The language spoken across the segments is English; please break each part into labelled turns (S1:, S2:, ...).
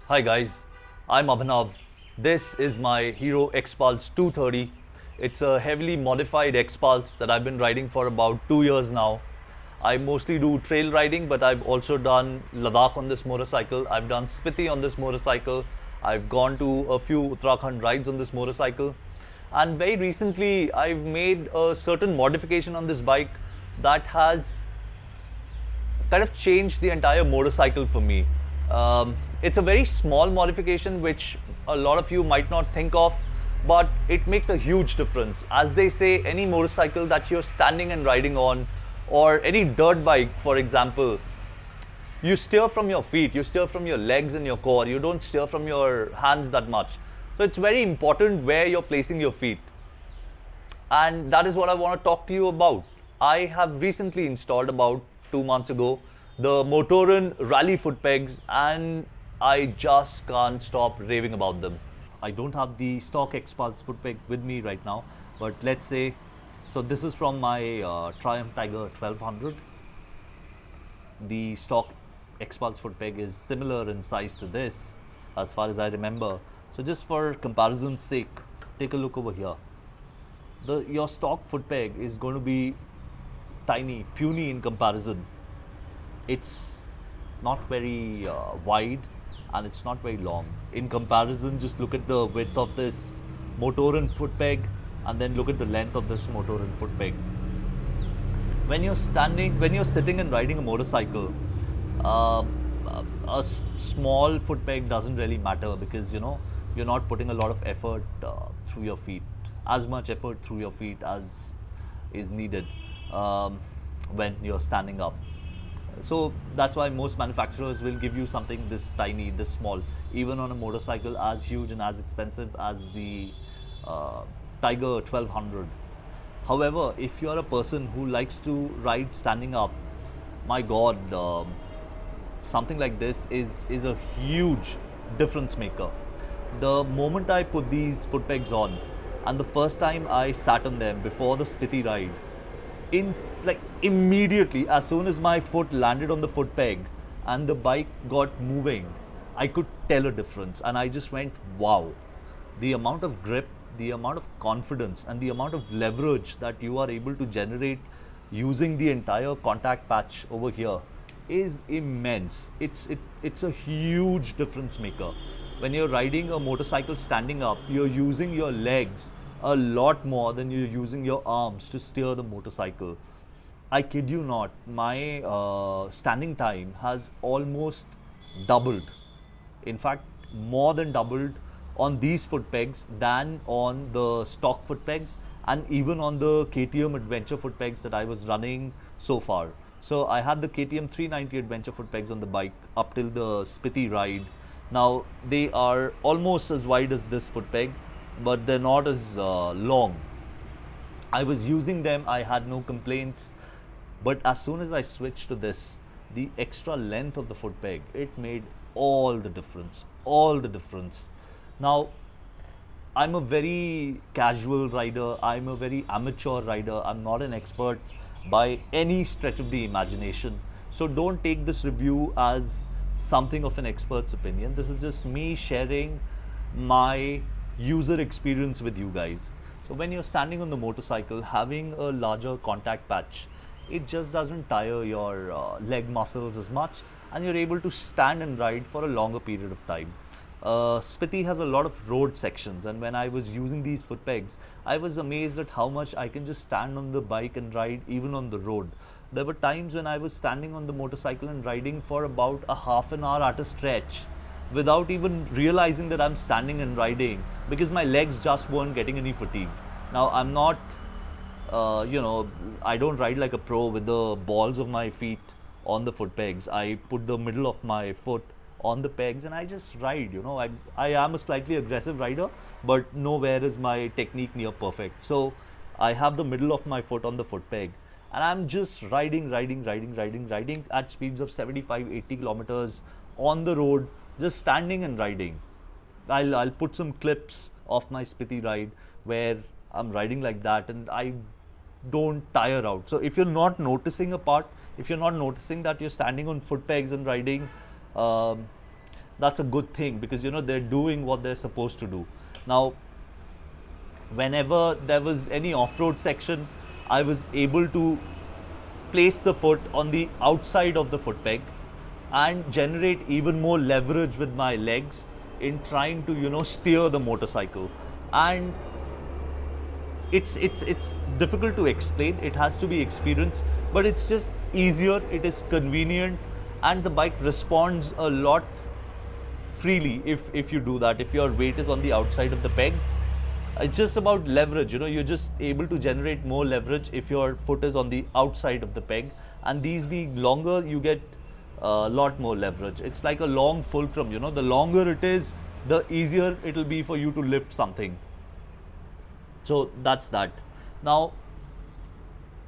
S1: Hi guys, I'm Abhinav. This is my Hero XPulse 230. It's a heavily modified XPulse that I've been riding for about 2 years now. I mostly do trail riding, but I've also done Ladakh on this motorcycle. I've done Spiti on this motorcycle. I've gone to a few Uttarakhand rides on this motorcycle. And very recently, I've made a certain modification on this bike that has kind of changed the entire motorcycle for me. It's a very small modification which a lot of you might not think of, but it makes a huge difference. As they say, any motorcycle that you're standing and riding on, or any dirt bike, for example, you steer from your feet, you steer from your legs and your core, you don't steer from your hands that much. So it's very important where you're placing your feet. And that is what I want to talk to you about. I have recently installed about 2 months ago the Motourenn Rally Footpegs, and I just can't stop raving about them. I don't have the stock XPulse footpeg with me right now, but let's say, so this is from my Triumph Tiger 1200. The stock XPulse footpeg is similar in size to this, as far as I remember. So just for comparison's sake, take a look over here. Your stock footpeg is going to be tiny, puny in comparison. It's not very wide and it's not very long. In comparison, just look at the width of this Motourenn footpeg and then look at the length of this Motourenn footpeg. When you're sitting and riding a motorcycle, a small footpeg doesn't really matter, because you're not putting a lot of effort through your feet, as much effort through your feet as is needed when you're standing up. So that's why most manufacturers will give you something this tiny, this small, even on a motorcycle as huge and as expensive as the Tiger 1200. However, if you're a person who likes to ride standing up, my God, something like this is a huge difference maker. The moment I put these footpegs on, and the first time I sat on them before the Spiti ride, immediately, as soon as my foot landed on the footpeg and the bike got moving, I could tell a difference, and I just went, wow. The amount of grip, the amount of confidence, and the amount of leverage that you are able to generate using the entire contact patch over here is immense. It's a huge difference maker. When you're riding a motorcycle standing up, you're using your legs a lot more than you're using your arms to steer the motorcycle. I kid you not, my standing time has almost doubled. In fact, more than doubled on these footpegs than on the stock footpegs, and even on the KTM Adventure footpegs that I was running so far. So I had the KTM 390 Adventure footpegs on the bike up till the Spiti ride. Now they are almost as wide as this footpeg, but they're not as long. I was using them, I had no complaints, but as soon as I switched to this, the extra length of the footpeg, it made all the difference, all the difference. Now, I'm a very casual rider, I'm a very amateur rider, I'm not an expert by any stretch of the imagination. So don't take this review as something of an expert's opinion. This is just me sharing my user experience with you guys. So when you're standing on the motorcycle, having a larger contact patch, it just doesn't tire your leg muscles as much, and you're able to stand and ride for a longer period of time. Spiti has a lot of road sections, and when I was using these footpegs, I was amazed at how much I can just stand on the bike and ride even on the road. There were times when I was standing on the motorcycle and riding for about a half an hour at a stretch without even realizing that I'm standing and riding, because my legs just weren't getting any fatigue. Now, I'm not, I don't ride like a pro with the balls of my feet on the footpegs. I put the middle of my foot on the pegs and I just ride. I am a slightly aggressive rider, but nowhere is my technique near perfect. So I have the middle of my foot on the footpeg, and I'm just riding at speeds of 75, 80 kilometers on the road, just standing and riding. I'll put some clips of my Spiti ride where I'm riding like that, and I don't tire out. So if you're not noticing a part, if you're not noticing that you're standing on footpegs and riding, that's a good thing, because they're doing what they're supposed to do. Now, whenever there was any off-road section, I was able to place the foot on the outside of the foot peg and generate even more leverage with my legs in trying to steer the motorcycle. And it's difficult to explain, it has to be experienced, but it's just easier, it is convenient, and the bike responds a lot freely if you do that. If your weight is on the outside of the peg, it's just about leverage. You're just able to generate more leverage if your foot is on the outside of the peg, and these being longer, you get a lot more leverage. It's like a long fulcrum. The longer it is, the easier it'll be for you to lift something. So that's that. Now,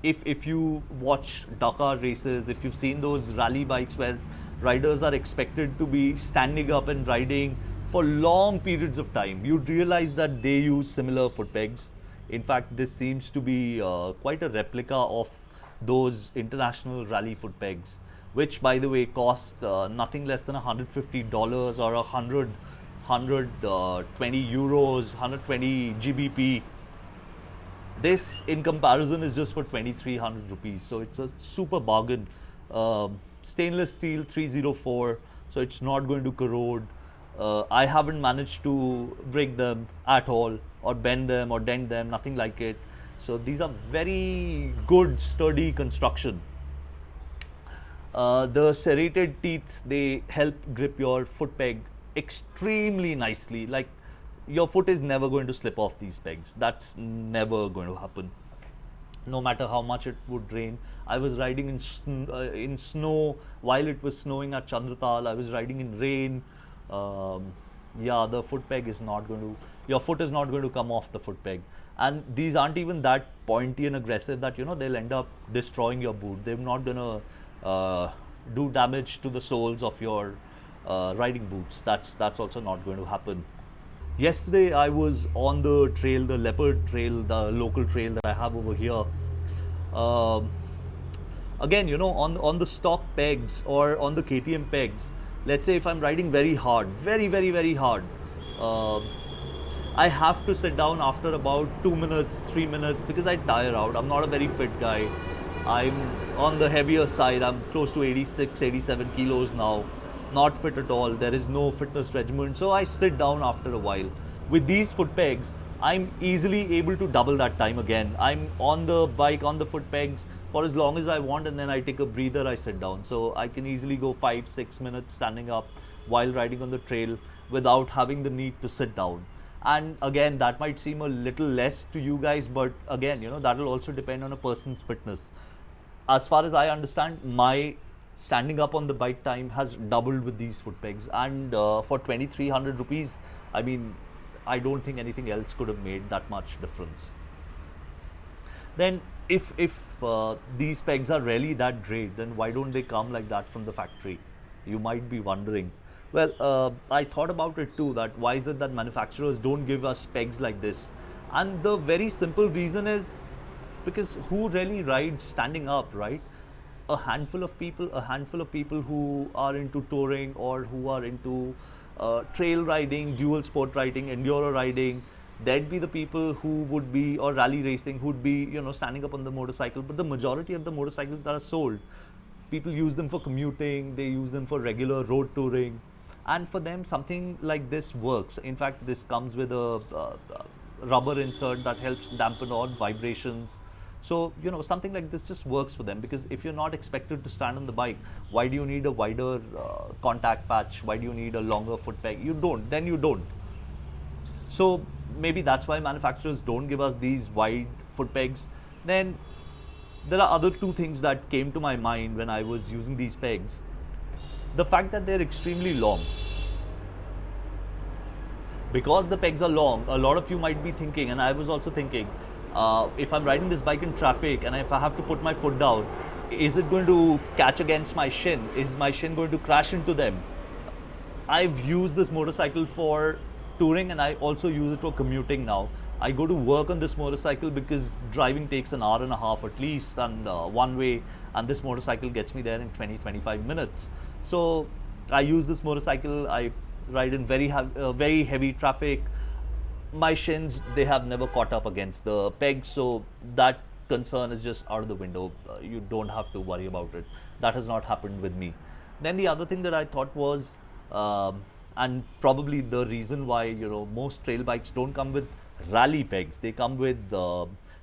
S1: if you watch Dakar races, if you've seen those rally bikes where riders are expected to be standing up and riding for long periods of time, you'd realize that they use similar foot pegs. In fact, this seems to be quite a replica of those international rally foot pegs, which, by the way, cost nothing less than $150 or 120 euros, 120 GBP. This, in comparison, is just for 2,300 rupees. So it's a super bargain. Stainless steel 304, so it's not going to corrode. I haven't managed to break them at all, or bend them, or dent them, nothing like it. So these are very good, sturdy construction. The serrated teeth, they help grip your foot peg extremely nicely. Like, your foot is never going to slip off these pegs. That's never going to happen, no matter how much it would rain. I was riding in snow while it was snowing at Chandratal. I was riding in rain. Yeah, the foot peg is not going to, your foot is not going to come off the foot peg. And these aren't even that pointy and aggressive that they'll end up destroying your boot. They're not going to do damage to the soles of your riding boots. That's also not going to happen. Yesterday I was on the trail, the Leopard Trail, the local trail that I have over here. Again, on the stock pegs or on the KTM pegs, let's say if I'm riding very hard, very hard, I have to sit down after about 2 minutes, 3 minutes, because I tire out. I'm not a very fit guy. I'm on the heavier side. I'm close to 86, 87 kilos now. Not fit at all. There is no fitness regimen. So I sit down after a while. With these foot pegs, I'm easily able to double that time again. I'm on the bike, on the foot pegs for as long as I want, and then I take a breather, I sit down. So I can easily go 5-6 minutes standing up while riding on the trail without having the need to sit down. And again, that might seem a little less to you guys, but again, that will also depend on a person's fitness. As far as I understand, my standing up on the bike time has doubled with these foot pegs, and for 2,300 rupees, I mean, I don't think anything else could have made that much difference. Then if these pegs are really that great, then why don't they come like that from the factory? You might be wondering. Well, I thought about it too, that why is it that manufacturers don't give us pegs like this? And the very simple reason is because who really rides standing up, right? A handful of people who are into touring or who are into trail riding, dual sport riding, enduro riding. There'd be the people who would be, or rally racing, who'd be, standing up on the motorcycle. But the majority of the motorcycles that are sold, people use them for commuting, they use them for regular road touring. And for them, something like this works. In fact, this comes with a rubber insert that helps dampen odd vibrations. So, something like this just works for them, because if you're not expected to stand on the bike, why do you need a wider contact patch? Why do you need a longer foot peg? You don't. So maybe that's why manufacturers don't give us these wide foot pegs. Then there are other two things that came to my mind when I was using these pegs. The fact that they're extremely long. Because the pegs are long, a lot of you might be thinking, and I was also thinking, if I'm riding this bike in traffic and if I have to put my foot down, is it going to catch against my shin? Is my shin going to crash into them? I've used this motorcycle for touring, and I also use it for commuting now. I go to work on this motorcycle because driving takes an hour and a half at least, and one way, and this motorcycle gets me there in 20-25 minutes. So I use this motorcycle, I ride in very heavy traffic. My shins, they have never caught up against the pegs, so that concern is just out of the window. You don't have to worry about it. That has not happened with me. Then the other thing that I thought was, and probably the reason why most trail bikes don't come with rally pegs. They come with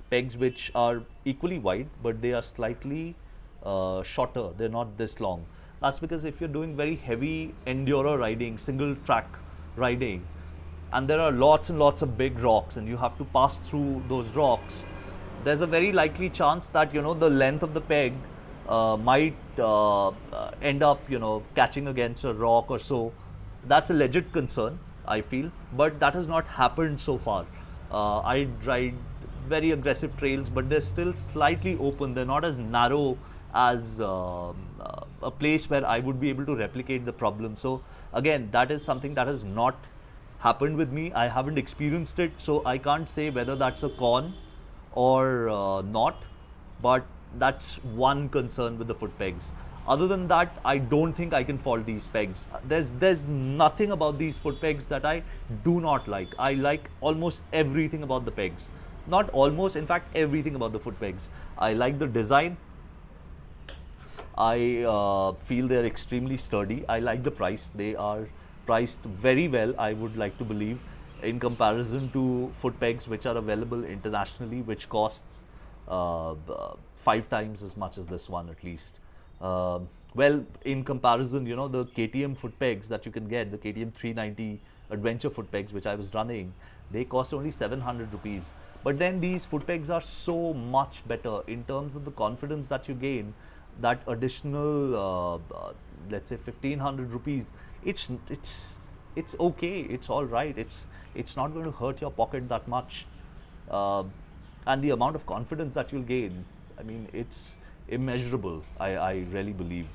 S1: pegs which are equally wide, but they are slightly shorter. They're not this long. That's because if you're doing very heavy enduro riding, single track riding, and there are lots and lots of big rocks and you have to pass through those rocks, there's a very likely chance that the length of the peg might end up catching against a rock or so. That's a legit concern, I feel, but that has not happened so far. I ride very aggressive trails, but they're still slightly open. They're not as narrow as a place where I would be able to replicate the problem. So again, that is something that has not happened with me. I haven't experienced it, so I can't say whether that's a con or not, but that's one concern with the foot pegs. Other than that, I don't think I can fault these pegs. There's nothing about these foot pegs that I do not like. I like almost everything about the pegs. Not almost, in fact, everything about the foot pegs. I like the design. I feel they're extremely sturdy. I like the price. They are priced very well, I would like to believe, in comparison to foot pegs which are available internationally, which costs 5 times as much as this one at least. Well, in comparison, the KTM foot pegs that you can get, the KTM 390 adventure foot pegs which I was running, they cost only 700 rupees. But then these foot pegs are so much better in terms of the confidence that you gain. That additional, let's say 1500 rupees, it's okay, it's all right, it's not going to hurt your pocket that much, and the amount of confidence that you'll gain, I mean, it's immeasurable. I really believe.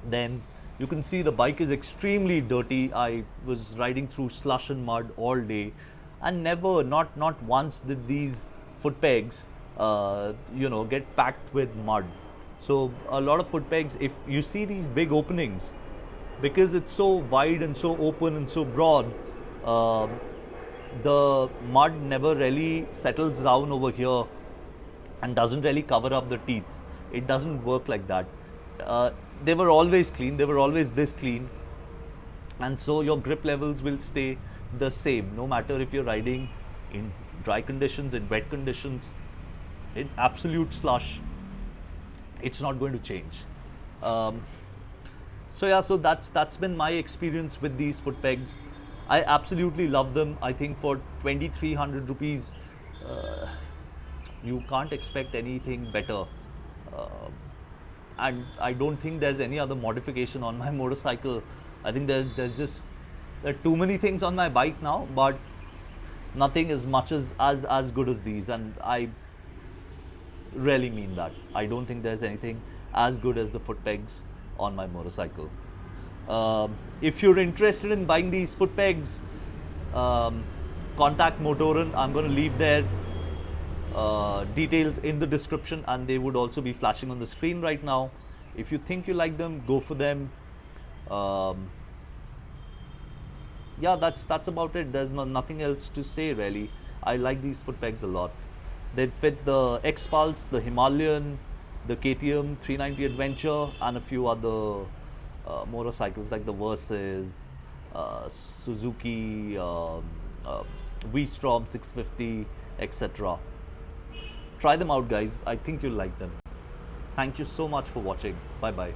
S1: Then you can see the bike is extremely dirty. I was riding through slush and mud all day, and never, not once did these foot pegs get packed with mud. So a lot of foot pegs, if you see these big openings, because it's so wide and so open and so broad, the mud never really settles down over here and doesn't really cover up the teeth. It doesn't work like that. They were always clean. They were always this clean, and so your grip levels will stay the same no matter if you're riding in dry conditions, in wet conditions, in absolute slush. It's not going to change. So yeah, so that's been my experience with these foot pegs. I absolutely love them. I think for 2300 rupees, you can't expect anything better. And I don't think there's any other modification on my motorcycle. I think there are too many things on my bike now, but nothing as much as good as these, and I really mean that. I don't think there's anything as good as the foot pegs on my motorcycle. If you're interested in buying these foot pegs, contact Motourenn. I'm going to leave their details in the description, and they would also be flashing on the screen right now. If you think you like them, go for them. Yeah, that's about it. There's nothing else to say really. I like these foot pegs a lot. They fit the XPulse, the Himalayan, the KTM 390 Adventure, and a few other motorcycles like the Versys, Suzuki, V-Strom 650, etc. Try them out, guys. I think you'll like them. Thank you so much for watching. Bye bye.